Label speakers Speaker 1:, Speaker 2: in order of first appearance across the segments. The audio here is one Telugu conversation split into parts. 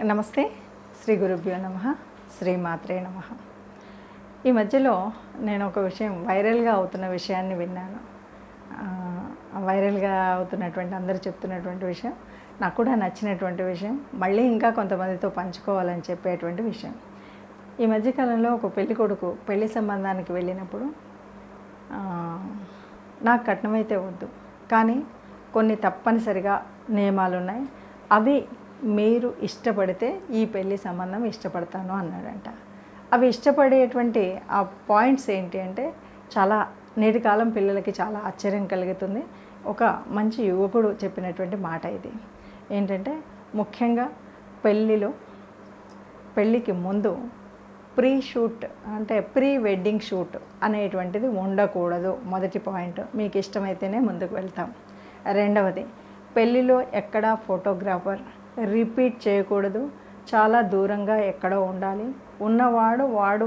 Speaker 1: నమస్తే. శ్రీ గురుభ్యో నమః. శ్రీమాత్రే నమః. ఈ మధ్యలో నేను ఒక విషయం వైరల్గా అవుతున్న విషయాన్ని విన్నాను. వైరల్గా అవుతున్నటువంటి అందరూ చెప్తున్నటువంటి విషయం, నాకు కూడా నచ్చినటువంటి విషయం, మళ్ళీ ఇంకా కొంతమందితో పంచుకోవాలని చెప్పేటువంటి విషయం. ఈ మధ్యకాలంలో ఒక పెళ్లి కొడుకు పెళ్లి సంబంధానికి వెళ్ళినప్పుడు నాకు కట్నం అయితే వద్దు, కానీ కొన్ని తప్పనిసరిగా నియమాలు ఉన్నాయి, అవి మీరు ఇష్టపడితే ఈ పెళ్లి సంబంధం ఇష్టపడతాను అన్నాడంట. అవి ఇష్టపడేటువంటి ఆ పాయింట్స్ ఏంటి అంటే, చాలా నేటి కాలం పిల్లలకి చాలా ఆశ్చర్యం కలుగుతుంది. ఒక మంచి యువకుడు చెప్పినటువంటి మాట ఇది. ఏంటంటే, ముఖ్యంగా పెళ్ళికి ముందు ప్రీ షూట్ అంటే ప్రీ వెడ్డింగ్ షూట్ అనేటువంటిది ఉండకూడదు. మొదటి పాయింట్, మీకు ఇష్టమైతేనే ముందుకు వెళ్తాం. రెండవది, పెళ్ళిలో ఎక్కడా ఫోటోగ్రాఫర్ రిపీట్ చేయకూడదు, చాలా దూరంగా ఎక్కడో ఉండాలి. ఉన్నవాడు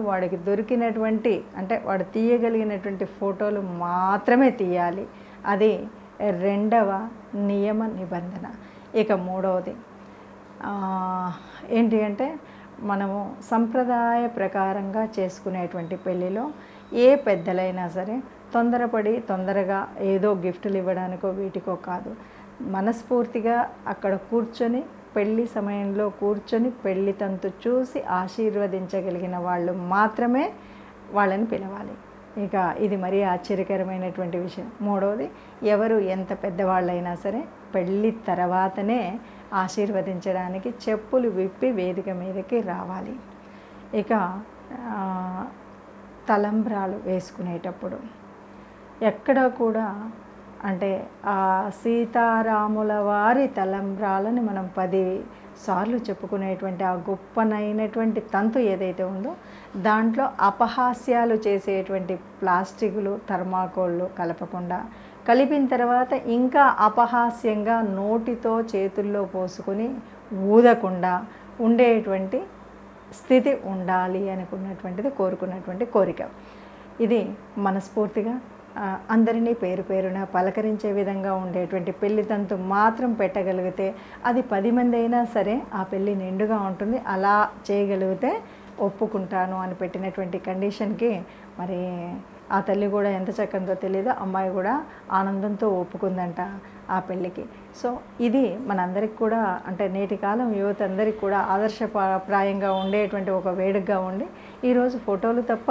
Speaker 1: వాడికి దొరికినటువంటి అంటే వాడు తీయగలిగినటువంటి ఫోటోలు మాత్రమే తీయాలి. అది రెండవ నియమ నిబంధన. ఇక మూడవది ఏంటి అంటే, మనము సంప్రదాయ ప్రకారంగా చేసుకునేటువంటి పెళ్ళిలో ఏ పెద్దలైనా సరే తొందరగా ఏదో గిఫ్టులు ఇవ్వడానికో వీటికో కాదు, మనస్ఫూర్తిగా అక్కడ కూర్చొని పెళ్లి సమయంలో కూర్చొని పెళ్లి తంతు చూసి ఆశీర్వదించగలిగిన వాళ్ళు మాత్రమే వాళ్ళని పిలవాలి. ఇక ఇది మరీ ఆశ్చర్యకరమైనటువంటి విషయం. మూడవది, ఎవరు ఎంత పెద్దవాళ్ళైనా సరే పెళ్ళి తర్వాతనే ఆశీర్వదించడానికి చెప్పులు విప్పి వేదిక మీదకి రావాలి. ఇక తలంబ్రాలు వేసుకునేటప్పుడు ఎక్కడ కూడా అంటే ఆ సీతారాముల వారి తలంబ్రాలని మనం 10 సార్లు చెప్పుకునేటువంటి ఆ గొప్పనైనటువంటి తంతు ఏదైతే ఉందో, దాంట్లో అపహాస్యాలు చేసేటువంటి ప్లాస్టిక్లు థర్మాకోళ్ళు కలపకుండా, కలిపిన తర్వాత ఇంకా అపహాస్యంగా నోటితో చేతుల్లో పోసుకొని ఊదకుండా ఉండేటువంటి స్థితి ఉండాలి అనుకున్నటువంటిది కోరుకున్నటువంటి కోరిక. ఇది మనస్ఫూర్తిగా అందరినీ పేరు పేరున పలకరించే విధంగా ఉండేటువంటి పెళ్లి తంతు మాత్రం పెట్టగలిగితే అది 10 మంది అయినా సరే ఆ పెళ్ళి నిండుగా ఉంటుంది. అలా చేయగలిగితే ఒప్పుకుంటాను అని పెట్టినటువంటి కండిషన్కి మరి ఆ తల్లి కూడా ఎంత చక్కదో తెలియదు, అమ్మాయి కూడా ఆనందంతో ఒప్పుకుందంట ఆ పెళ్ళికి. సో ఇది మనందరికి కూడా అంటే నేటి కాలం యువత అందరికి కూడా ఆదర్శప్రాయంగా ఉండేటువంటి ఒక వేడుకగా ఉండి, ఈరోజు ఫోటోలు తప్ప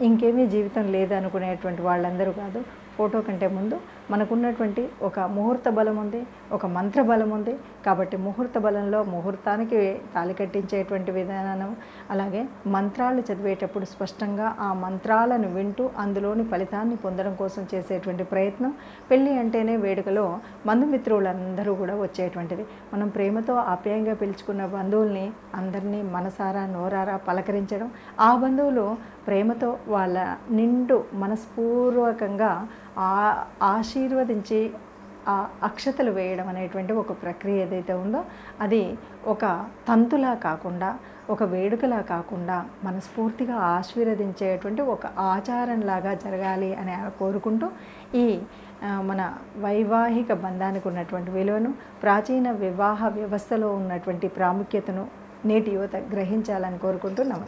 Speaker 1: ఇంకేమీ జీవితం లేదనుకునేటువంటి వాళ్ళందరూ కాదు. ఫోటో కంటే ముందు మనకున్నటువంటి ఒక ముహూర్త బలం ఉంది, ఒక మంత్ర బలం ఉంది. కాబట్టి ముహూర్త బలంలో ముహూర్తానికి తాళి కట్టించేటువంటి విధానం, అలాగే మంత్రాలు చదివేటప్పుడు స్పష్టంగా ఆ మంత్రాలను వింటూ అందులోని ఫలితాన్ని పొందడం కోసం చేసేటువంటి ప్రయత్నం. పెళ్ళి అంటేనే వేడుకలో బంధుమిత్రులందరూ కూడా వచ్చేటువంటిది. మనం ప్రేమతో ఆప్యాయంగా పిలుచుకున్న బంధువుల్ని అందరినీ మనసారా నోరారా పలకరించడం, ఆ బంధువులు ప్రేమతో వాళ్ళ నిండు మనస్పూర్వకంగా ఆశీర్వదించి ఆ అక్షతలు వేయడం అనేటువంటి ఒక ప్రక్రియ ఏదైతే ఉందో, అది ఒక తంతులా కాకుండా, ఒక వేడుకలా కాకుండా మనస్ఫూర్తిగా ఆశీర్వదించేటువంటి ఒక ఆచారంలాగా జరగాలి అని కోరుకుంటూ, ఈ మన వైవాహిక బంధానికి ఉన్నటువంటి విలువను, ప్రాచీన వివాహ వ్యవస్థలో ఉన్నటువంటి ప్రాముఖ్యతను నేటి యువత గ్రహించాలని కోరుకుంటూ నమస్కారం.